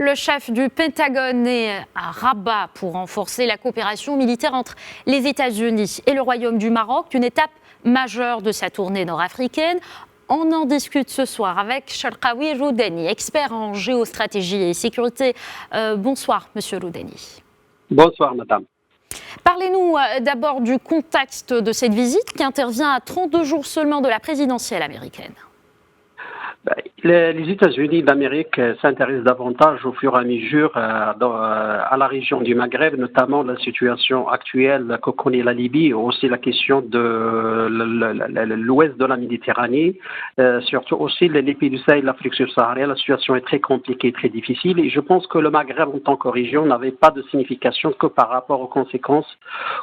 Le chef du Pentagone est à Rabat pour renforcer la coopération militaire entre les États-Unis et le Royaume du Maroc, une étape majeure de sa tournée nord-africaine. On en discute ce soir avec Cherkaoui Roudani, expert en géostratégie et sécurité. Bonsoir, Monsieur Roudani. Bonsoir, madame. Parlez-nous d'abord du contexte de cette visite qui intervient à 32 jours seulement de la présidentielle américaine. Les États-Unis d'Amérique s'intéressent davantage au fur et à mesure à la région du Maghreb, notamment la situation actuelle que connaît la Libye, aussi la question de l'ouest de la Méditerranée, surtout aussi les pays du Sahel, l'Afrique subsaharienne. La situation est très compliquée, très difficile, et je pense que le Maghreb en tant que région n'avait pas de signification que par rapport aux conséquences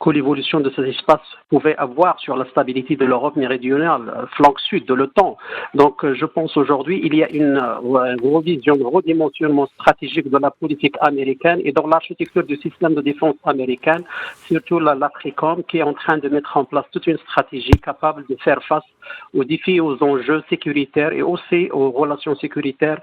que l'évolution de ces espaces pouvait avoir sur la stabilité de l'Europe méridionale, flanc sud de l'OTAN. Donc je pense aujourd'hui il y a une revision, un redimensionnement stratégique de la politique américaine et dans l'architecture du système de défense américain, surtout l'AFRICOM, qui est en train de mettre en place toute une stratégie capable de faire face aux défis et aux enjeux sécuritaires et aussi aux relations sécuritaires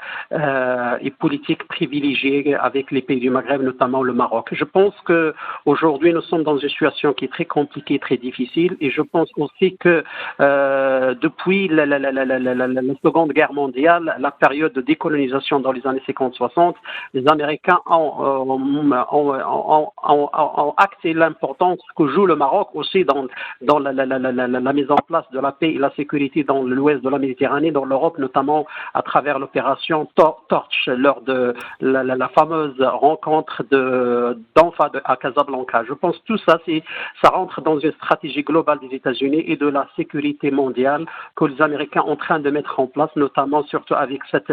et politiques privilégiées avec les pays du Maghreb, notamment le Maroc. Je pense qu'aujourd'hui, nous sommes dans une situation qui est très compliquée, très difficile, et je pense aussi que depuis la Seconde Guerre mondiale, la période de décolonisation dans les années 50-60, les Américains ont acté l'importance que joue le Maroc aussi dans la mise en place de la paix et la sécurité dans l'ouest de la Méditerranée, dans l'Europe, notamment à travers l'opération Torch, lors de la fameuse rencontre d'Anfa à Casablanca. Je pense que tout ça, ça rentre dans une stratégie globale des États-Unis et de la sécurité mondiale que les Américains sont en train de mettre en place, notamment surtout avec cette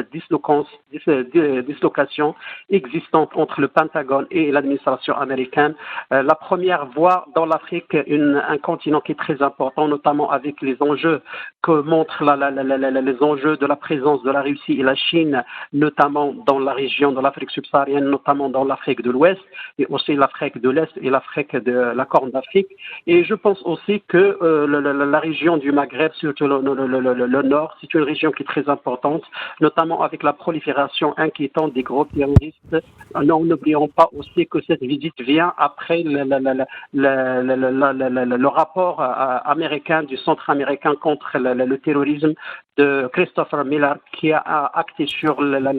dislocation existante entre le Pentagone et l'administration américaine. La première voie dans l'Afrique, un continent qui est très important, notamment avec les enjeux que montrent les enjeux de la présence de la Russie et la Chine, notamment dans la région de l'Afrique subsaharienne, notamment dans l'Afrique de l'Ouest, et aussi l'Afrique de l'Est et l'Afrique de la Corne d'Afrique. Et je pense aussi que la région du Maghreb, surtout le Nord, c'est une région qui est très importante, notamment avec la prolifération inquiétante des groupes terroristes. N'oublions pas aussi que cette visite vient après le rapport américain du Centre américain contre le terrorisme de Christopher Miller, qui a acté sur la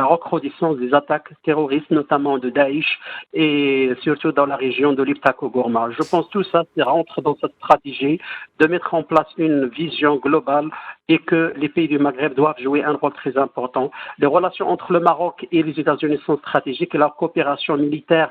recrudescence des attaques terroristes, notamment de Daesh, et surtout dans la région de l'Iptako-Gourma. Je pense que tout ça rentre dans cette stratégie de mettre en place une vision globale et que les pays du Maghreb doivent jouer un rôle très important. Les relations entre le Maroc et les États-Unis sont stratégiques et la coopération militaire,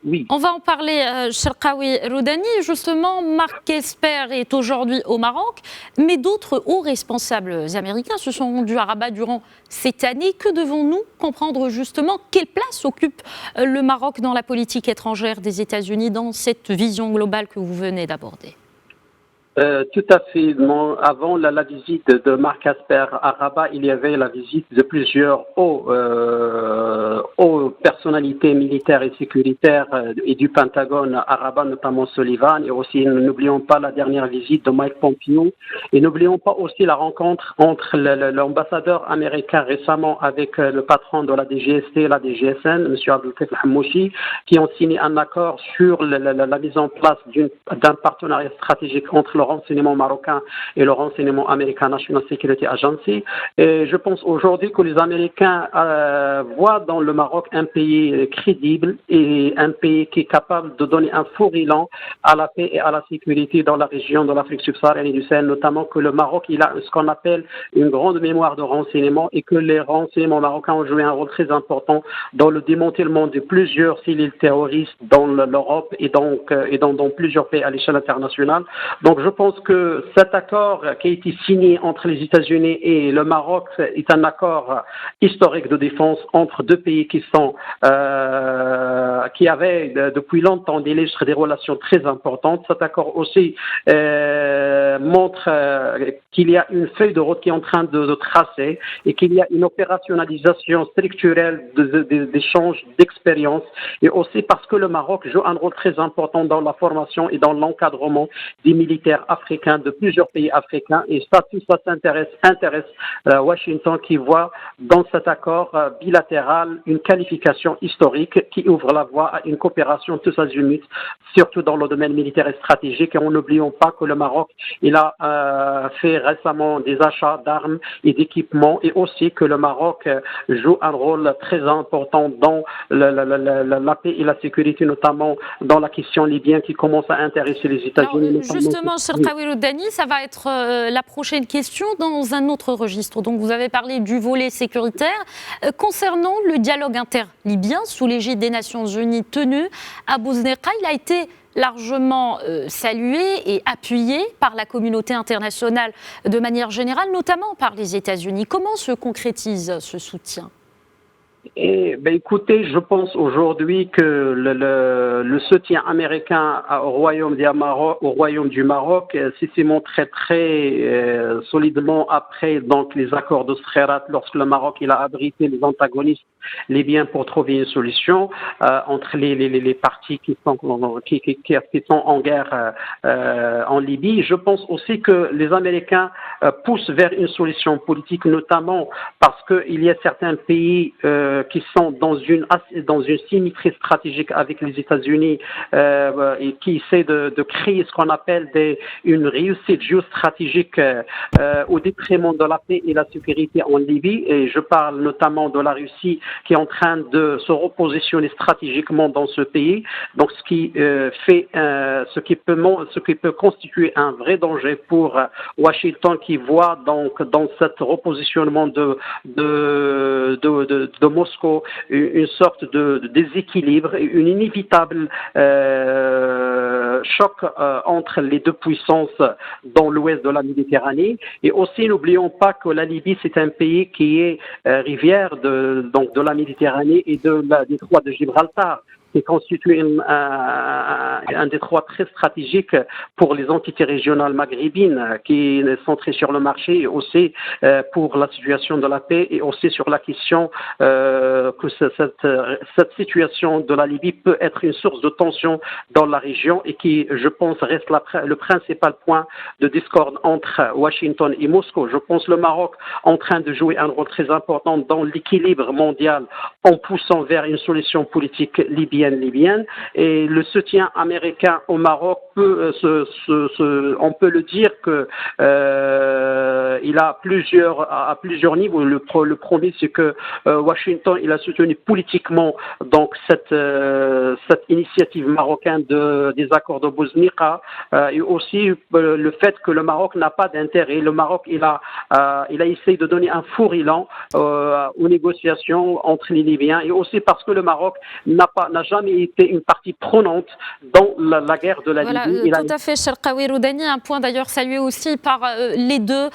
oui. On va en parler, Cherkaoui Roudani. Justement, Mark Esper est aujourd'hui au Maroc, mais d'autres hauts responsables américains se sont rendus à Rabat durant cette année. Que devons-nous comprendre justement? Quelle place occupe le Maroc dans la politique étrangère des États-Unis, dans cette vision globale que vous venez d'aborder? Tout à fait. Avant la visite de Mark Esper à Rabat, il y avait la visite de plusieurs hauts personnalités militaires et sécuritaires et du Pentagone à Rabat, notamment Sullivan, et aussi n'oublions pas la dernière visite de Mike Pompeo, et n'oublions pas aussi la rencontre entre l'ambassadeur américain récemment avec le patron de la DGST et la DGSN, M. Abdelkef Hamouchi, qui ont signé un accord sur la mise en place d'un partenariat stratégique entre le renseignement marocain et le renseignement américain National Security Agency. Et je pense aujourd'hui que les Américains voient dans le Maroc un pays crédible et un pays qui est capable de donner un fort élan à la paix et à la sécurité dans la région de l'Afrique subsaharienne et du Sahel, notamment que le Maroc il a ce qu'on appelle une grande mémoire de renseignement et que les renseignements marocains ont joué un rôle très important dans le démantèlement de plusieurs cellules terroristes dans l'Europe et dans plusieurs pays à l'échelle internationale. Donc je pense que cet accord qui a été signé entre les États-Unis et le Maroc est un accord historique de défense entre deux pays qui avaient depuis longtemps des relations très importantes. Cet accord aussi montre qu'il y a une feuille de route qui est en train de tracer et qu'il y a une opérationnalisation structurelle d'échanges d'expériences, et aussi parce que le Maroc joue un rôle très important dans la formation et dans l'encadrement des militaires africains, de plusieurs pays africains. Et ça, tout ça intéresse Washington qui voit dans cet accord bilatéral une qualification historique qui ouvre la voie à une coopération tous azimuts, surtout dans le domaine militaire et stratégique. Et n'oublions pas que le Maroc, il a fait récemment des achats d'armes et d'équipements, et aussi que le Maroc joue un rôle très important dans la paix et la sécurité, notamment dans la question libyenne qui commence à intéresser les États-Unis. Justement, Sharqawi Roudani, ça va être la prochaine question dans un autre registre. Donc, vous avez parlé du volet sécuritaire. Concernant le dialogue inter-libyen sous l'égide des Nations Unies tenu à Bousneka, il a été largement salué et appuyé par la communauté internationale de manière générale, notamment par les États-Unis. Comment se concrétise ce soutien ? Écoutez, je pense aujourd'hui que le soutien américain au Royaume du Maroc s'est montré très solidement après donc les accords de Skhirat, lorsque le Maroc il a abrité les antagonistes libyens pour trouver une solution entre les partis qui sont en guerre en Libye. Je pense aussi que les Américains poussent vers une solution politique, notamment parce qu'il y a certains pays qui sont dans une symétrie stratégique avec les États-Unis et qui essaient de créer ce qu'on appelle une réussite géostratégique au détriment de la paix et la sécurité en Libye. Et je parle notamment de la Russie qui est en train de se repositionner stratégiquement dans ce pays. Donc, ce qui peut constituer un vrai danger pour Washington, qui voit donc dans cet repositionnement de Moscou une sorte de déséquilibre, une inévitable choc entre les deux puissances dans l'ouest de la Méditerranée. Et aussi, n'oublions pas que la Libye, c'est un pays qui est rivière de la Méditerranée et de la détroit de Gibraltar, qui constitue un détroit très stratégique pour les entités régionales maghrébines, qui est centré sur le marché, et aussi pour la situation de la paix, et aussi sur la question que cette situation de la Libye peut être une source de tension dans la région, et qui, je pense, reste le principal point de discorde entre Washington et Moscou. Je pense le Maroc en train de jouer un rôle très important dans l'équilibre mondial en poussant vers une solution politique libyenne, et le soutien américain au Maroc on peut le dire que il a à plusieurs niveaux. Le premier, c'est que Washington il a soutenu politiquement donc cette initiative marocaine des accords de Bousneka, et aussi le fait que le Maroc n'a pas d'intérêt. Le Maroc il a essayé de donner un four élan aux négociations entre les Libyens, et aussi parce que le Maroc n'a jamais été une partie prenante dans la guerre de la Libye. Tout à fait, Sharqawi Roudani, un point d'ailleurs salué aussi par les deux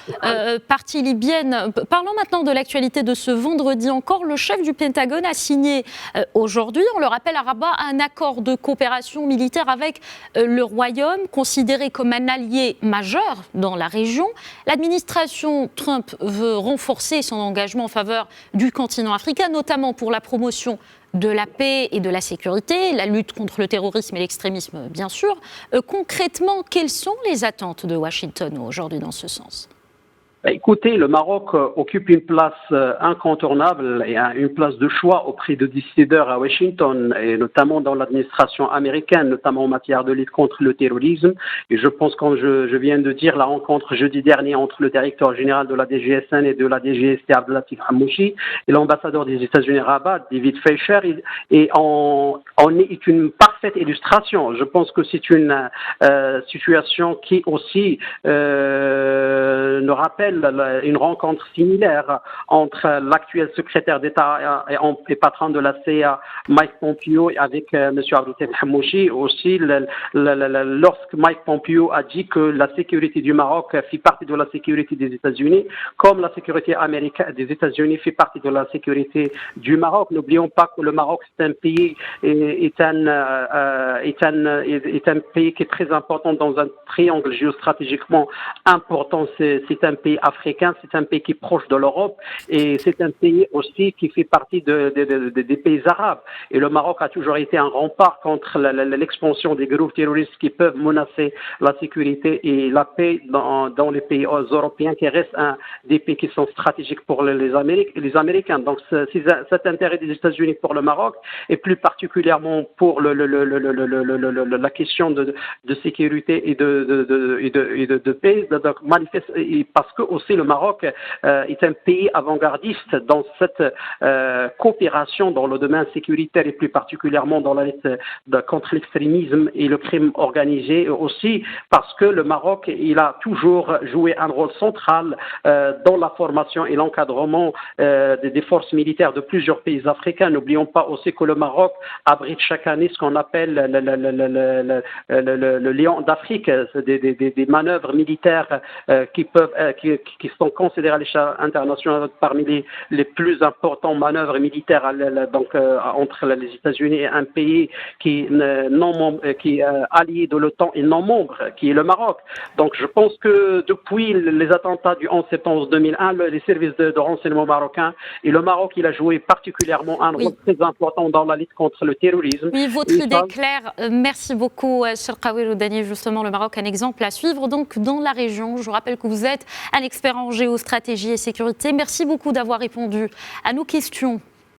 parties libyennes. Parlons maintenant de l'actualité de ce vendredi encore. Le chef du Pentagone a signé aujourd'hui, on le rappelle à Rabat, un accord de coopération militaire avec le Royaume, considéré comme un allié majeur dans la région. L'administration Trump veut renforcer son engagement en faveur du continent africain, notamment pour la promotion de la paix et de la sécurité, la lutte contre le terrorisme et l'extrémisme, bien sûr. Concrètement, quelles sont les attentes de Washington aujourd'hui dans ce sens ? Écoutez, le Maroc occupe une place incontournable et une place de choix auprès de décideurs à Washington, et notamment dans l'administration américaine, notamment en matière de lutte contre le terrorisme. Et je pense, comme je viens de dire, la rencontre jeudi dernier entre le directeur général de la DGSN et de la DGST, Abdelatif Hamouchi, et l'ambassadeur des États-Unis à Rabat, David Fisher, et on est une parfaite illustration. Je pense que c'est une situation qui aussi nous rappelle une rencontre similaire entre l'actuel secrétaire d'État et patron de la CIA, Mike Pompeo, avec M. Abdelatif Hamouchi. Aussi, lorsque Mike Pompeo a dit que la sécurité du Maroc fait partie de la sécurité des États-Unis, comme la sécurité américaine des États-Unis fait partie de la sécurité du Maroc. N'oublions pas que le Maroc, c'est un pays est un pays qui est très important dans un triangle géostratégiquement important. C'est un pays africain, c'est un pays qui est proche de l'Europe et c'est un pays aussi qui fait partie des pays arabes. Et le Maroc a toujours été un rempart contre l'expansion des groupes terroristes qui peuvent menacer la sécurité et la paix dans les pays européens qui restent des pays qui sont stratégiques pour les Américains. Donc cet intérêt des États-Unis pour le Maroc et plus particulièrement pour la question de sécurité et de paix, donc manifeste, parce que aussi le Maroc est un pays avant-gardiste dans cette coopération dans le domaine sécuritaire et plus particulièrement dans la lutte contre l'extrémisme et le crime organisé, aussi parce que le Maroc il a toujours joué un rôle central dans la formation et l'encadrement des forces militaires de plusieurs pays africains. N'oublions pas aussi que le Maroc abrite chaque année ce qu'on appelle le Lion d'Afrique, des manœuvres militaires qui sont considérées à l'échelle internationale parmi les plus importantes manœuvres militaires entre les États-Unis et un pays qui est allié de l'OTAN et non membre, qui est le Maroc. Donc je pense que depuis les attentats du 11 septembre 2001, les services de renseignement marocains et le Maroc, il a joué particulièrement un rôle très important dans la lutte contre le terrorisme. Oui, votre idée est claire. Merci beaucoup, Cherkaoui Roudani. Justement, le Maroc, un exemple à suivre donc dans la région. Je rappelle que vous êtes un expert en géostratégie et sécurité. Merci beaucoup d'avoir répondu à nos questions.